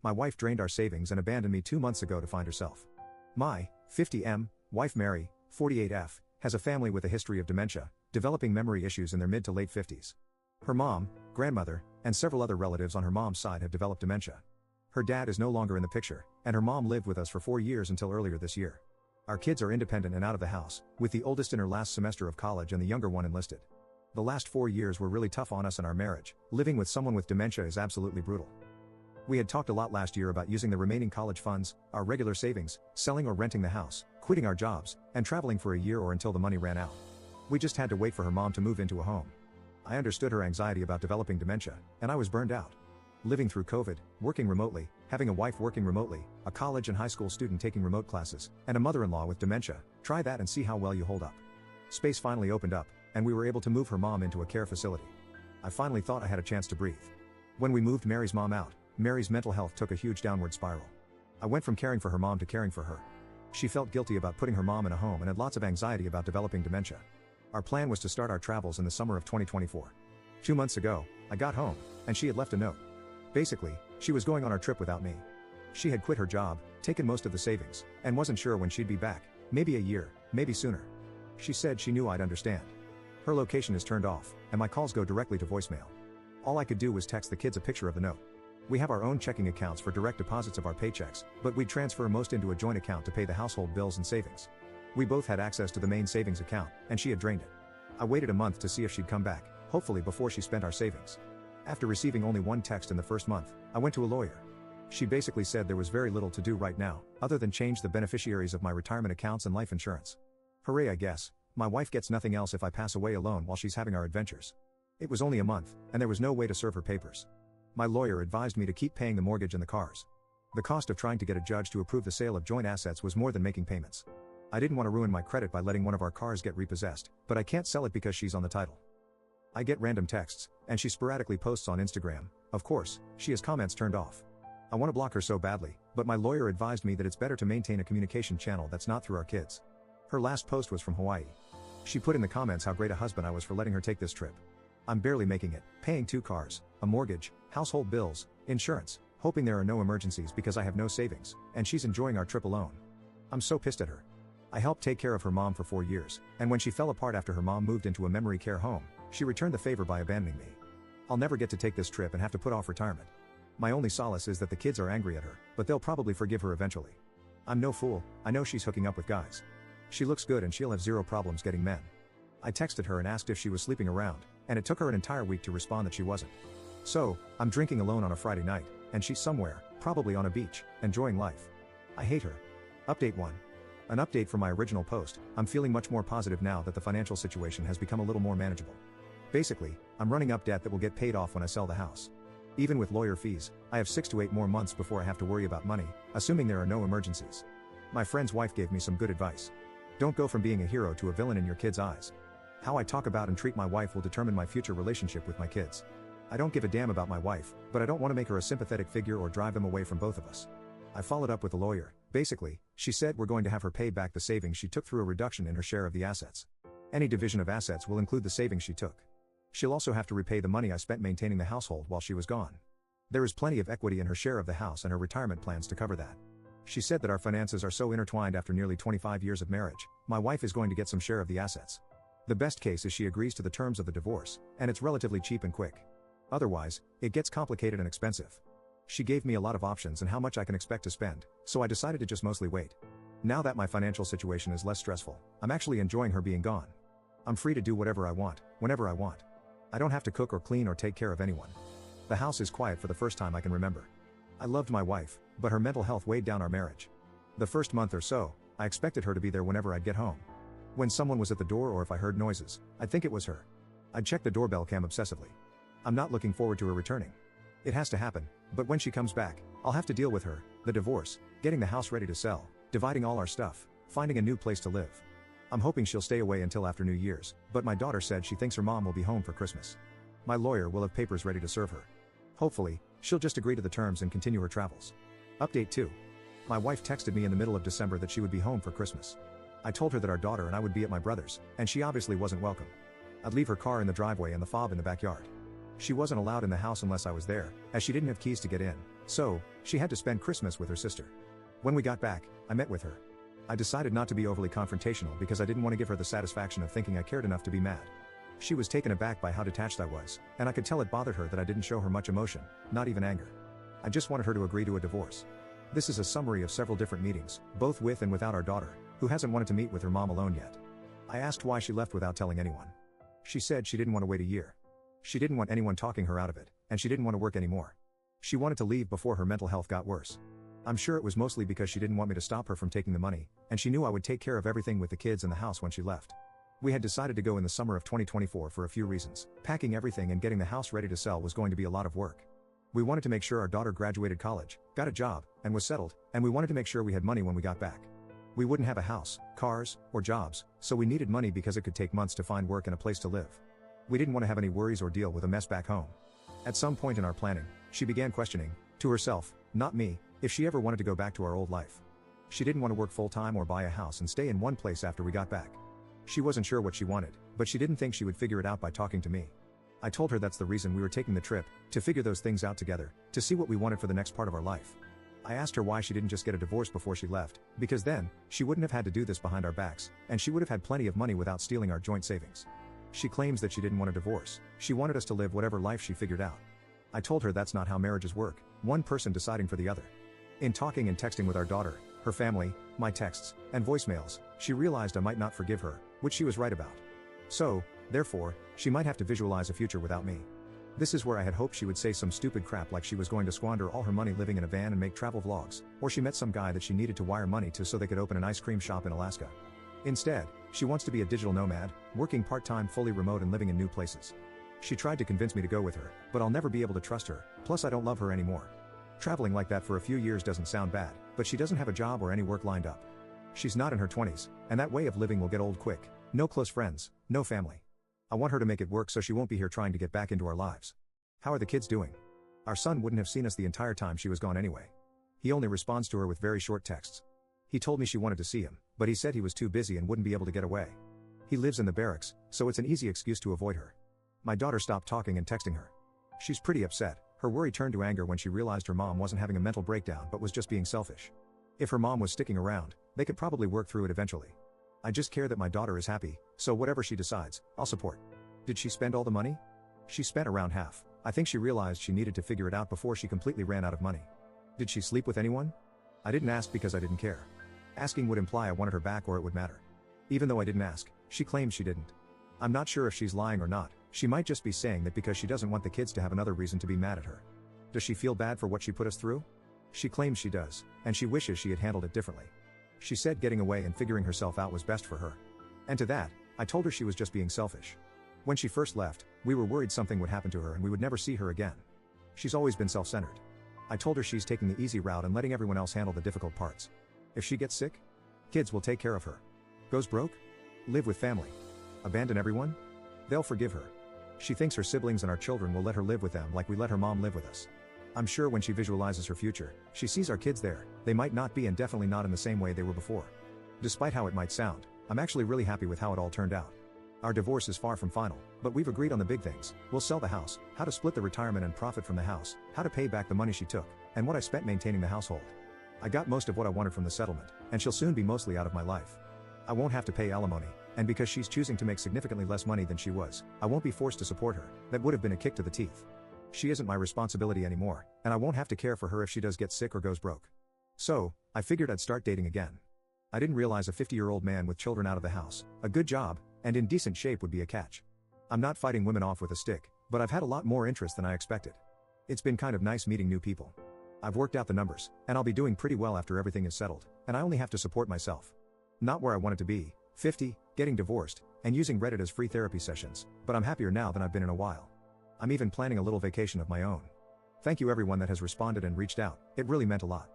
My wife drained our savings and abandoned me 2 months ago to find herself. My 50M wife Mary, 48F, has a family with a history of dementia, developing memory issues in their mid to late 50s. Her mom, grandmother, and several other relatives on her mom's side have developed dementia. Her dad is no longer in the picture, and her mom lived with us for 4 years until earlier this year. Our kids are independent and out of the house, with the oldest in her last semester of college and the younger one enlisted. The last 4 years were really tough on us and our marriage. Living with someone with dementia is absolutely brutal. We had talked a lot last year about using the remaining college funds, our regular savings, selling or renting the house, quitting our jobs, and traveling for a year or until the money ran out. We just had to wait for her mom to move into a home. I understood her anxiety about developing dementia, and I was burned out. Living through COVID, working remotely, having a wife working remotely, a college and high school student taking remote classes, and a mother-in-law with dementia, try that and see how well you hold up. Space finally opened up, and we were able to move her mom into a care facility. I finally thought I had a chance to breathe. When we moved Mary's mom out, Mary's mental health took a huge downward spiral. I went from caring for her mom to caring for her. She felt guilty about putting her mom in a home and had lots of anxiety about developing dementia. Our plan was to start our travels in the summer of 2024. 2 months ago, I got home, and she had left a note. Basically, she was going on our trip without me. She had quit her job, taken most of the savings, and wasn't sure when she'd be back, maybe a year, maybe sooner. She said she knew I'd understand. Her location is turned off, and my calls go directly to voicemail. All I could do was text the kids a picture of the note. We have our own checking accounts for direct deposits of our paychecks, but we'd transfer most into a joint account to pay the household bills and savings. We both had access to the main savings account, and she had drained it. I waited a month to see if she'd come back, hopefully before she spent our savings. After receiving only one text in the first month, I went to a lawyer. She basically said there was very little to do right now, other than change the beneficiaries of my retirement accounts and life insurance. Hooray, I guess. My wife gets nothing else if I pass away alone while she's having our adventures. It was only a month, and there was no way to serve her papers. My lawyer advised me to keep paying the mortgage and the cars. The cost of trying to get a judge to approve the sale of joint assets was more than making payments. I didn't want to ruin my credit by letting one of our cars get repossessed, but I can't sell it because she's on the title. I get random texts, and she sporadically posts on Instagram. Of course, she has comments turned off. I want to block her so badly, but my lawyer advised me that it's better to maintain a communication channel that's not through our kids. Her last post was from Hawaii. She put in the comments how great a husband I was for letting her take this trip. I'm barely making it, paying 2 cars, a mortgage, household bills, insurance, hoping there are no emergencies because I have no savings, and she's enjoying our trip alone. I'm so pissed at her. I helped take care of her mom for 4 years, and when she fell apart after her mom moved into a memory care home, she returned the favor by abandoning me. I'll never get to take this trip and have to put off retirement. My only solace is that the kids are angry at her, but they'll probably forgive her eventually. I'm no fool, I know she's hooking up with guys. She looks good and she'll have zero problems getting men. I texted her and asked if she was sleeping around, and it took her an entire week to respond that she wasn't. So, I'm drinking alone on a Friday night, and she's somewhere, probably on a beach, enjoying life. I hate her. Update 1. An update from my original post. I'm feeling much more positive now that the financial situation has become a little more manageable. Basically, I'm running up debt that will get paid off when I sell the house. Even with lawyer fees, I have 6 to 8 more months before I have to worry about money, assuming there are no emergencies. My friend's wife gave me some good advice. Don't go from being a hero to a villain in your kids' eyes. How I talk about and treat my wife will determine my future relationship with my kids. I don't give a damn about my wife, but I don't want to make her a sympathetic figure or drive them away from both of us. I followed up with a lawyer. Basically, she said we're going to have her pay back the savings she took through a reduction in her share of the assets. Any division of assets will include the savings she took. She'll also have to repay the money I spent maintaining the household while she was gone. There is plenty of equity in her share of the house and her retirement plans to cover that. She said that our finances are so intertwined after nearly 25 years of marriage, my wife is going to get some share of the assets. The best case is she agrees to the terms of the divorce, and it's relatively cheap and quick. Otherwise, it gets complicated and expensive. She gave me a lot of options and how much I can expect to spend, so I decided to just mostly wait. Now that my financial situation is less stressful, I'm actually enjoying her being gone. I'm free to do whatever I want, whenever I want. I don't have to cook or clean or take care of anyone. The house is quiet for the first time I can remember. I loved my wife, but her mental health weighed down our marriage. The first month or so, I expected her to be there whenever I'd get home. When someone was at the door or if I heard noises, I'd think it was her. I'd check the doorbell cam obsessively. I'm not looking forward to her returning. It has to happen, but when she comes back, I'll have to deal with her, the divorce, getting the house ready to sell, dividing all our stuff, finding a new place to live. I'm hoping she'll stay away until after New Year's, but my daughter said she thinks her mom will be home for Christmas. My lawyer will have papers ready to serve her. Hopefully, she'll just agree to the terms and continue her travels. Update 2. My wife texted me in the middle of December that she would be home for Christmas. I told her that our daughter and I would be at my brother's, and she obviously wasn't welcome. I'd leave her car in the driveway and the fob in the backyard. She wasn't allowed in the house unless I was there, as she didn't have keys to get in, So, she had to spend Christmas with her sister. When we got back, I met with her. I decided not to be overly confrontational because I didn't want to give her the satisfaction of thinking I cared enough to be mad. She was taken aback by how detached I was, and I could tell it bothered her that I didn't show her much emotion, not even anger. I just wanted her to agree to a divorce. This is a summary of several different meetings, both with and without our daughter, who hasn't wanted to meet with her mom alone yet. I asked why she left without telling anyone. She said she didn't want to wait a year. She didn't want anyone talking her out of it, and she didn't want to work anymore. She wanted to leave before her mental health got worse. I'm sure it was mostly because she didn't want me to stop her from taking the money, and she knew I would take care of everything with the kids and the house when she left. We had decided to go in the summer of 2024 for a few reasons. Packing everything and getting the house ready to sell was going to be a lot of work. We wanted to make sure our daughter graduated college, got a job, and was settled, and we wanted to make sure we had money when we got back. We wouldn't have a house, cars, or jobs, so we needed money because it could take months to find work and a place to live. We didn't want to have any worries or deal with a mess back home. At some point in our planning, she began questioning, to herself, not me, if she ever wanted to go back to our old life. She didn't want to work full-time or buy a house and stay in one place after we got back. She wasn't sure what she wanted, but she didn't think she would figure it out by talking to me. I told her that's the reason we were taking the trip, to figure those things out together, to see what we wanted for the next part of our life. I asked her why she didn't just get a divorce before she left, because then, she wouldn't have had to do this behind our backs, and she would have had plenty of money without stealing our joint savings. She claims that she didn't want a divorce, she wanted us to live whatever life she figured out. I told her that's not how marriages work, one person deciding for the other. In talking and texting with our daughter, her family, my texts, and voicemails, she realized I might not forgive her, which she was right about. So, therefore, she might have to visualize a future without me. This is where I had hoped she would say some stupid crap like she was going to squander all her money living in a van and make travel vlogs, or she met some guy that she needed to wire money to so they could open an ice cream shop in Alaska. Instead, she wants to be a digital nomad, working part-time fully remote and living in new places. She tried to convince me to go with her, but I'll never be able to trust her, plus I don't love her anymore. Traveling like that for a few years doesn't sound bad, but she doesn't have a job or any work lined up. She's not in her 20s, and that way of living will get old quick. No close friends, no family. I want her to make it work so she won't be here trying to get back into our lives. How are the kids doing? Our son wouldn't have seen us the entire time she was gone anyway. He only responds to her with very short texts. He told me she wanted to see him, but he said he was too busy and wouldn't be able to get away. He lives in the barracks, so it's an easy excuse to avoid her. My daughter stopped talking and texting her. She's pretty upset. Her worry turned to anger when she realized her mom wasn't having a mental breakdown but was just being selfish. If her mom was sticking around, they could probably work through it eventually. I just care that my daughter is happy, so whatever she decides, I'll support. Did she spend all the money? She spent around half. I think she realized she needed to figure it out before she completely ran out of money. Did she sleep with anyone? I didn't ask because I didn't care. Asking would imply I wanted her back or it would matter. Even though I didn't ask, she claims she didn't. I'm not sure if she's lying or not. She might just be saying that because she doesn't want the kids to have another reason to be mad at her. Does she feel bad for what she put us through? She claims she does, and she wishes she had handled it differently. She said getting away and figuring herself out was best for her. And to that, I told her she was just being selfish. When she first left, we were worried something would happen to her and we would never see her again. She's always been self-centered. I told her she's taking the easy route and letting everyone else handle the difficult parts. If she gets sick, kids will take care of her. Goes broke? Live with family. Abandon everyone? They'll forgive her. She thinks her siblings and our children will let her live with them like we let her mom live with us. I'm sure when she visualizes her future, she sees our kids there. They might not be and definitely not in the same way they were before. Despite how it might sound, I'm actually really happy with how it all turned out. Our divorce is far from final, but we've agreed on the big things. We'll sell the house, how to split the retirement and profit from the house, how to pay back the money she took, and what I spent maintaining the household. I got most of what I wanted from the settlement, and she'll soon be mostly out of my life. I won't have to pay alimony, and because she's choosing to make significantly less money than she was, I won't be forced to support her. That would have been a kick to the teeth. She isn't my responsibility anymore, and I won't have to care for her if she does get sick or goes broke. So, I figured I'd start dating again. I didn't realize a 50-year-old man with children out of the house, a good job, and in decent shape would be a catch. I'm not fighting women off with a stick, but I've had a lot more interest than I expected. It's been kind of nice meeting new people. I've worked out the numbers, and I'll be doing pretty well after everything is settled, and I only have to support myself. Not where I wanted to be, 50, getting divorced, and using Reddit as free therapy sessions, but I'm happier now than I've been in a while. I'm even planning a little vacation of my own. Thank you everyone that has responded and reached out, it really meant a lot.